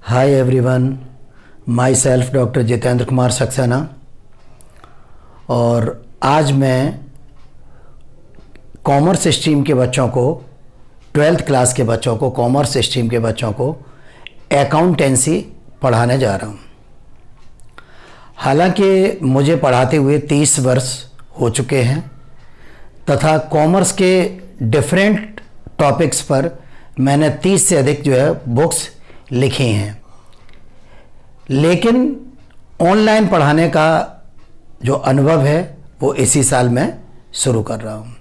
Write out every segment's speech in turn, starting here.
Hi everyone, my self doctor Jitendra Kumar Saxena. और आज मैं कॉमर्स स्ट्रीम के बच्चों को, 12th क्लास के बच्चों को, कॉमर्स स्ट्रीम के बच्चों को अकाउंटेंसी पढ़ाने जा रहा हूँ। हालांकि मुझे पढ़ाते हुए 30 वर्ष हो चुके हैं तथा कॉमर्स के डिफरेंट टॉपिक्स पर मैंने 30 से अधिक बुक्स लिखी हैं, लेकिन ऑनलाइन पढ़ाने का जो अनुभव है वो इसी साल मैं शुरू कर रहा हूँ।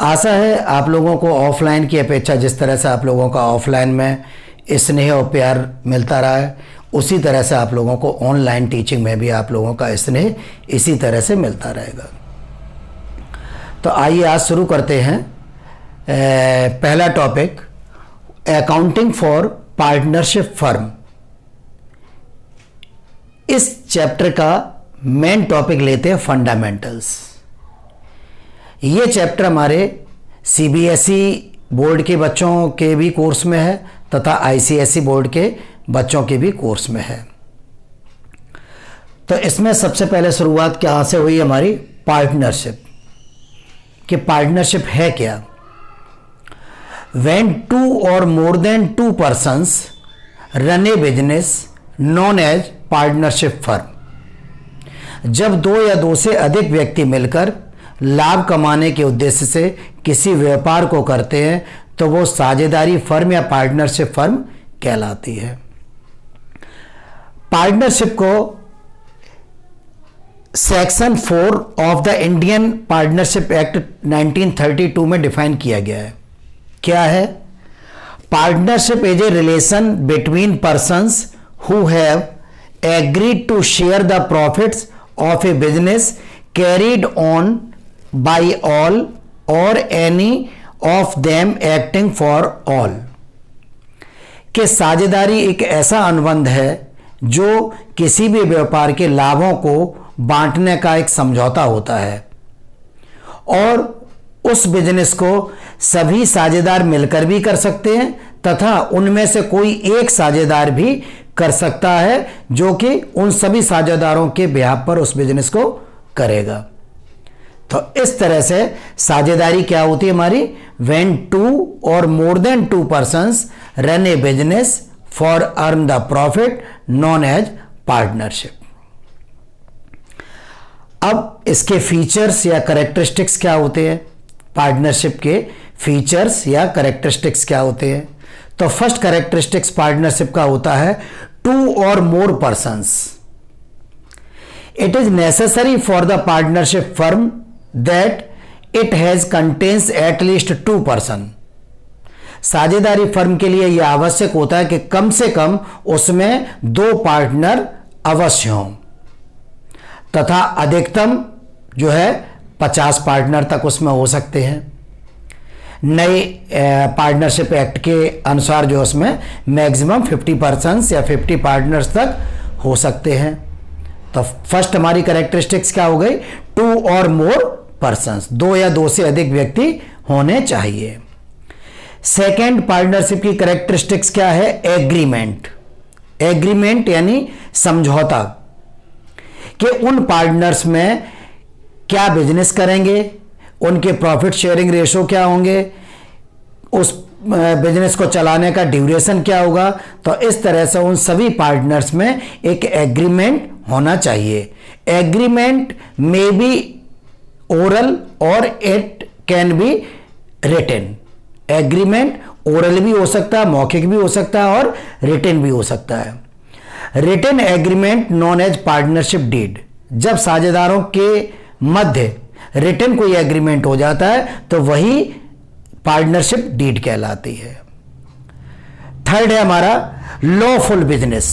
आशा है आप लोगों को ऑफलाइन की अपेक्षा जिस तरह से आप लोगों का ऑफलाइन में स्नेह और प्यार मिलता रहा है, उसी तरह से आप लोगों को ऑनलाइन टीचिंग में भी आप लोगों का स्नेह इसी तरह से मिलता रहेगा। तो आइए आज शुरू करते हैं। पहला topic, accounting for partnership firm. इस चैप्टर का मेन टॉपिक लेते हैं फंडामेंटल्स। ये चैप्टर हमारे सीबीएसई बोर्ड के बच्चों के भी कोर्स में है तथा आईसीएसई बोर्ड के बच्चों के भी कोर्स में है। तो इसमें सबसे पहले शुरुआत कहाँ से हुई हमारी? पार्टनरशिप। कि पार्टनरशिप है क्या? When two or more than two persons run a business known as partnership firm। जब दो या दो से अधिक व्यक्ति मिलकर लाभ कमाने के उद्देश्य से किसी व्यापार को करते हैं तो वो साझेदारी फर्म या पार्टनरशिप फर्म कहलाती है। पार्टनरशिप को section 4 of the Indian partnership act 1932 में डिफाइन किया गया है। क्या है? Partnership is a relation between persons who have agreed to share the profits of a business carried on by all or any of them acting for all. कि साझेदारी एक ऐसा अनुबंध है जो किसी भी व्यापार के लाभों को बांटने का एक समझौता होता है और उस बिजनेस को सभी साझेदार मिलकर भी कर सकते हैं तथा उनमें से कोई एक साझेदार भी कर सकता है जो कि उन सभी साझेदारों के बिहाफ पर उस बिजनेस को करेगा। तो इस तरह से साझेदारी क्या होती है हमारी? व्हेन टू और more than two persons run a business for earn the profit known as partnership. अब इसके फीचर्स या कैरेक्टरिस्टिक्स क्या होते हैं? पार्टनरशिप के फीचर्स या कैरेक्टरिस्टिक्स क्या होते हैं? तो फर्स्ट कैरेक्टरिस्टिक्स पार्टनरशिप का होता है टू और more persons. It is necessary for the partnership firm that it has contains at least two person. साझेदारी फर्म के लिए यह आवश्यक होता है कि कम से कम उसमें दो पार्टनर अवश्य हों तथा अधिकतम 50 पार्टनर तक उसमें हो सकते हैं। नए पार्टनरशिप एक्ट के अनुसार उसमें मैक्सिमम 50 पर्सन्स या 50 पार्टनर्स तक हो सकते हैं। तो फर्स्ट हमारी कैरेक्टरिस्टिक्स क्या हो गई? टू और मोर पर्सन्स, दो या दो से अधिक व्यक्ति होने चाहिए। सेकेंड पार्टनरशिप की कैरेक्टरिस्टिक्स क्या है? एग्रीमेंट। एग्रीमेंट यानी समझौता कि उन पार्टनर्स में क्या बिजनेस करेंगे, उनके प्रॉफिट शेयरिंग रेशो क्या होंगे, उस बिजनेस को चलाने का ड्यूरेशन क्या होगा। तो इस तरह से उन सभी पार्टनर्स में एक एग्रीमेंट होना चाहिए। एग्रीमेंट मे बी ओरल और it can be written. Agreement oral भी हो सकता है, मौखिक भी हो सकता है और रिटन भी हो सकता है। Written agreement known as partnership deed. जब साझेदारों के मध्य रिटन कोई एग्रीमेंट हो जाता है तो वही पार्टनरशिप डीड कहलाती है। थर्ड है हमारा लॉफुल बिजनेस,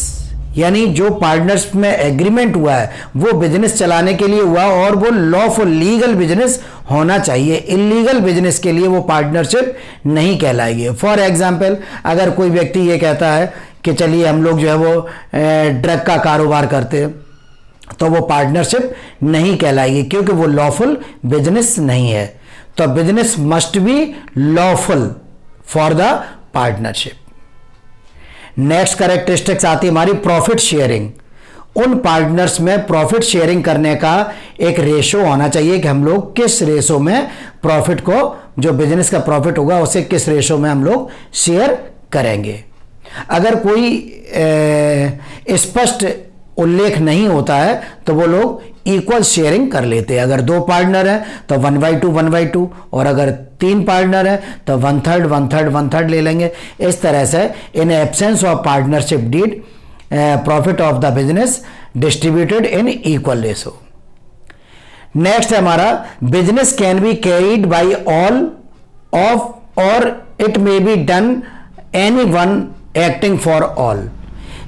यानी जो पार्टनरशिप में एग्रीमेंट हुआ है वो बिजनेस चलाने के लिए हुआ और वो लॉफुल लीगल बिजनेस होना चाहिए। इलीगल बिजनेस के लिए वो पार्टनरशिप नहीं कहलाएगी। फॉर एग्जाम्पल, अगर कोई व्यक्ति ये कहता है कि चलिए हम लोग वो ड्रग का कारोबार करते हैं तो वो पार्टनरशिप नहीं कहलाएगी क्योंकि वो लॉफुल बिजनेस नहीं है। तो business must be lawful for the partnership. Next characteristics आती है हमारी प्रॉफिट शेयरिंग। उन पार्टनर्स में प्रॉफिट शेयरिंग करने का एक रेशो होना चाहिए कि हम लोग किस रेशो में प्रॉफिट को, जो बिजनेस का प्रॉफिट होगा उसे किस रेशो में हम लोग शेयर करेंगे। अगर कोई स्पष्ट उल्लेख नहीं होता है तो वो लोग इक्वल शेयरिंग कर लेते हैं। अगर 2 पार्टनर हैं तो 1/2 1/2, और अगर 3 पार्टनर हैं तो 1/3 1/3 1/3 ले लेंगे। इस तरह से in absence of partnership deed profit of the business distributed in equal ratio. Next है हमारा business can be carried by all of or it may be done any one acting for all.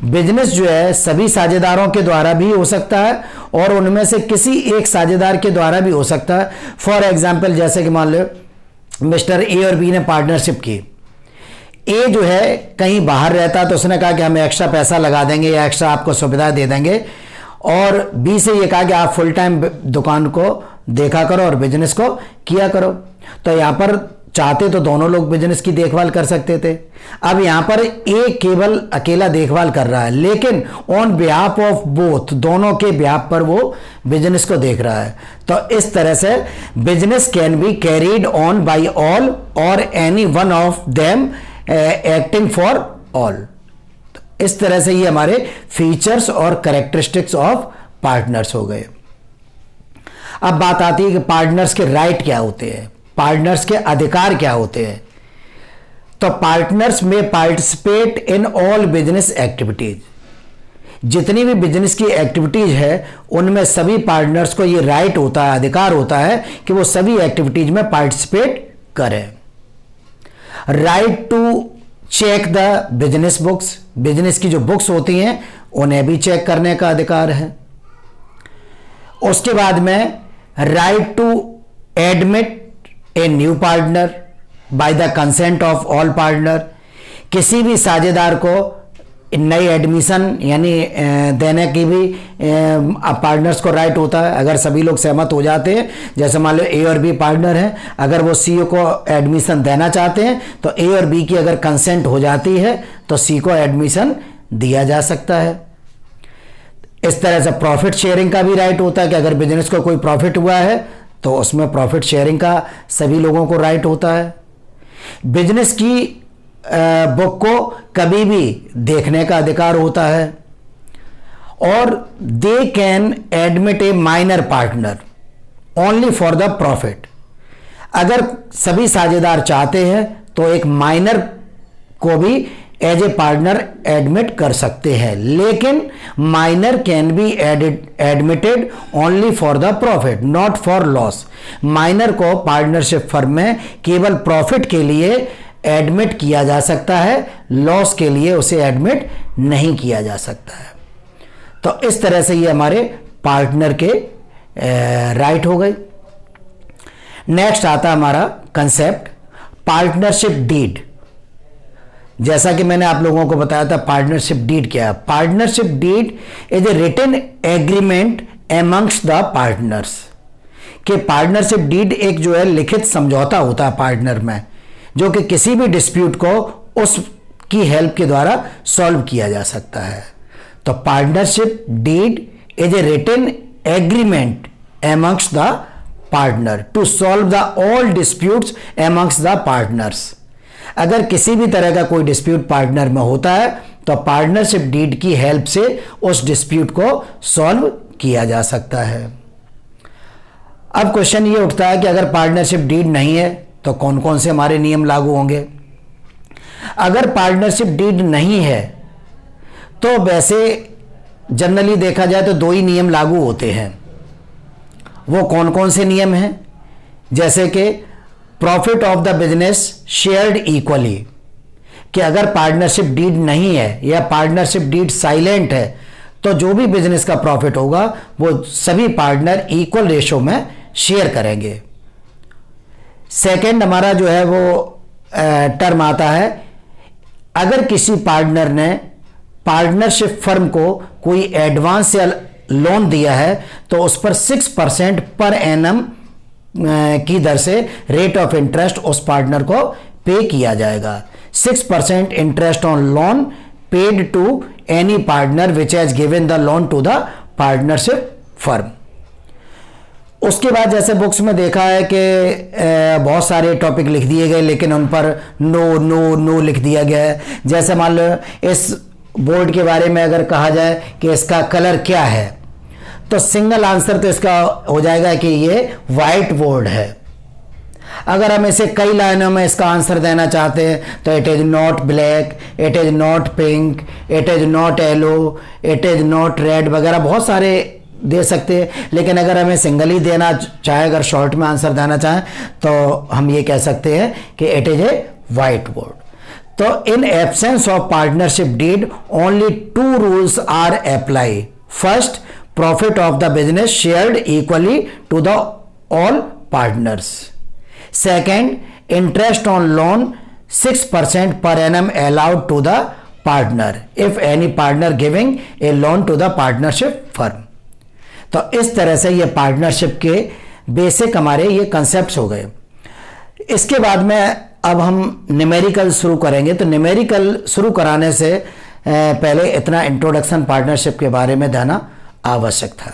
Business जो है सभी साझेदारों के द्वारा भी हो सकता है और उनमें से किसी एक साझेदार के द्वारा भी हो सकता है। फॉर एग्जाम्पल जैसे कि मान लो मिस्टर ए और बी ने पार्टनरशिप की। ए जो है कहीं बाहर रहता तो उसने कहा कि हम एक्स्ट्रा पैसा लगा देंगे या एक्स्ट्रा आपको सुविधा दे देंगे, और बी से ये कहा कि आप फुल टाइम दुकान को देखा करो और बिजनेस को किया करो। तो यहां पर चाहते तो दोनों लोग बिजनेस की देखभाल कर सकते थे। अब यहां पर ए केवल अकेला देखभाल कर रहा है, लेकिन ऑन बिहाफ ऑफ बोथ, दोनों के बिहाफ पर वो बिजनेस को देख रहा है। तो इस तरह से business can be carried on by all or any one of them acting for all. इस तरह से ये हमारे फीचर्स और कैरेक्टरिस्टिक्स ऑफ पार्टनर्स हो गए। अब बात आती है कि पार्टनर्स के राइट क्या होते हैं, पार्टनर्स के अधिकार क्या होते हैं। तो पार्टनर्स में participate in all business activities. जितनी भी बिजनेस की एक्टिविटीज है उनमें सभी पार्टनर्स को ये राइट होता है, अधिकार होता है कि वो सभी एक्टिविटीज में पार्टिसिपेट करें। Right to check the business books, business की जो बुक्स होती हैं उन्हें भी चेक करने का अधिकार है। उसके बाद में right to admit a new partner by the consent of all partner. किसी भी साझेदार को नई एडमिशन यानी देने की भी पार्टनर्स को राइट होता है, अगर सभी लोग सहमत हो जाते हैं। जैसे मान लो ए और बी पार्टनर हैं, अगर वो सी को एडमिशन देना चाहते हैं तो ए और बी की अगर कंसेंट हो जाती है तो सी को एडमिशन दिया जा सकता है। इस तरह से प्रॉफिट शेयरिंग का भी राइट होता है कि अगर बिजनेस को कोई प्रॉफिट हुआ है तो उसमें प्रॉफिट शेयरिंग का सभी लोगों को राइट होता है। बिजनेस की बुक को कभी भी देखने का अधिकार होता है। और they can admit A minor partner only for the profit. अगर सभी साझेदार चाहते हैं तो एक माइनर को भी एज ए पार्टनर एडमिट कर सकते हैं, लेकिन minor can be admitted only for the profit not for loss. Minor को पार्टनरशिप फर्म में केवल प्रॉफिट के लिए एडमिट किया जा सकता है, लॉस के लिए उसे एडमिट नहीं किया जा सकता है। तो इस तरह से ये हमारे पार्टनर के राइट हो गए। नेक्स्ट आता है हमारा कंसेप्ट पार्टनरशिप डीड। जैसा कि मैंने आप लोगों को बताया था पार्टनरशिप डीड क्या है। Partnership deed is a written agreement amongst the partners. कि पार्टनरशिप डीड एक जो है लिखित समझौता होता है पार्टनर में, जो कि किसी भी डिस्प्यूट को उसकी हेल्प के द्वारा सॉल्व किया जा सकता है। तो partnership deed is a written agreement amongst the partner to solve the all disputes amongst the partners. अगर किसी भी तरह का कोई डिस्प्यूट पार्टनर में होता है तो पार्टनरशिप डीड की हेल्प से उस डिस्प्यूट को सॉल्व किया जा सकता है। अब क्वेश्चन ये उठता है कि अगर पार्टनरशिप डीड नहीं है तो कौन कौन से हमारे नियम लागू होंगे। अगर पार्टनरशिप डीड नहीं है तो वैसे जनरली देखा जाए तो 2 ही नियम लागू होते हैं। वो कौन कौन से नियम हैं? जैसे कि profit of the business shared equally, कि अगर पार्टनरशिप डीड नहीं है या पार्टनरशिप डीड साइलेंट है तो जो भी बिजनेस का प्रॉफिट होगा वो सभी पार्टनर इक्वल रेशो में शेयर करेंगे। सेकंड हमारा जो है वो टर्म आता है, अगर किसी पार्टनर ने पार्टनरशिप फर्म को कोई एडवांस या लोन दिया है तो उस पर 6% पर एनम की दर से रेट ऑफ इंटरेस्ट उस पार्टनर को पे किया जाएगा। 6% interest on loan paid to any partner which has given the loan to the partnership firm. उसके बाद जैसे बुक्स में देखा है कि बहुत सारे टॉपिक लिख दिए गए, लेकिन उन पर नो नो नो लिख दिया गया है। जैसे मान लो इस बोर्ड के बारे में अगर कहा जाए कि इसका कलर क्या है, तो सिंगल आंसर तो इसका हो जाएगा कि ये वाइट बोर्ड है। अगर हम इसे कई लाइनों में इसका आंसर देना चाहते हैं तो it is not black, it is not pink, it is not yellow, it is not red वगैरह बहुत सारे दे सकते हैं। लेकिन अगर हमें सिंगल ही देना चाहे, अगर शॉर्ट में आंसर देना चाहें, तो हम ये कह सकते हैं कि it is a white board. तो in absence of partnership deed only 2 rules are apply. First, profit of the business shared equally to the all partners. Second, interest on loan 6% per annum allowed to the partner if any partner giving a loan to the partnership firm। तो इस तरह से ये partnership के basic हमारे ये concepts हो गए। इसके बाद में अब हम न्यूमेरिकल शुरू करेंगे। तो न्यूमेरिकल शुरू कराने से पहले इतना इंट्रोडक्शन पार्टनरशिप के बारे में देना आवश्यक था।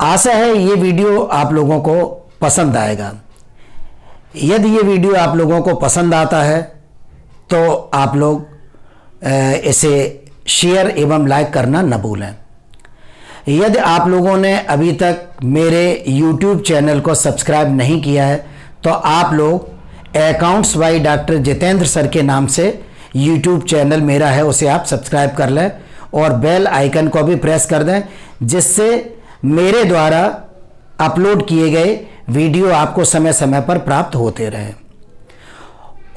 आशा है ये वीडियो आप लोगों को पसंद आएगा। यदि ये वीडियो आप लोगों को पसंद आता है तो आप लोग इसे शेयर एवं लाइक करना न भूलें। यदि आप लोगों ने अभी तक मेरे YouTube चैनल को सब्सक्राइब नहीं किया है तो आप लोग accounts by doctor Jitendra sir के नाम से YouTube चैनल मेरा है, उसे आप सब्सक्राइब कर लें और बेल आइकन को भी प्रेस कर दें, जिससे मेरे द्वारा अपलोड किए गए वीडियो आपको समय समय पर प्राप्त होते रहें।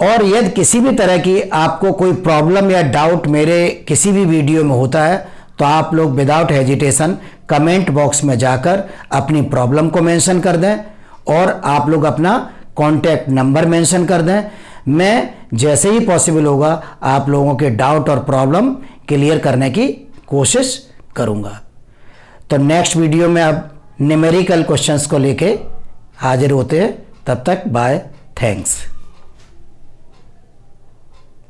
और यदि किसी भी तरह की आपको कोई प्रॉब्लम या डाउट मेरे किसी भी वीडियो में होता है तो आप लोग विदाउट हेजिटेशन कमेंट बॉक्स में जाकर अपनी प्रॉब्लम को मेंशन कर दें और आप लोग अपना कॉन्टैक्ट नंबर मेंशन कर दें। मैं जैसे ही पॉसिबल होगा आप लोगों के डाउट और प्रॉब्लम क्लियर करने की कोशिश करूंगा। तो नेक्स्ट वीडियो में अब न्यूमेरिकल क्वेश्चंस को लेके हाजिर होते हैं। तब तक बाय, थैंक्स।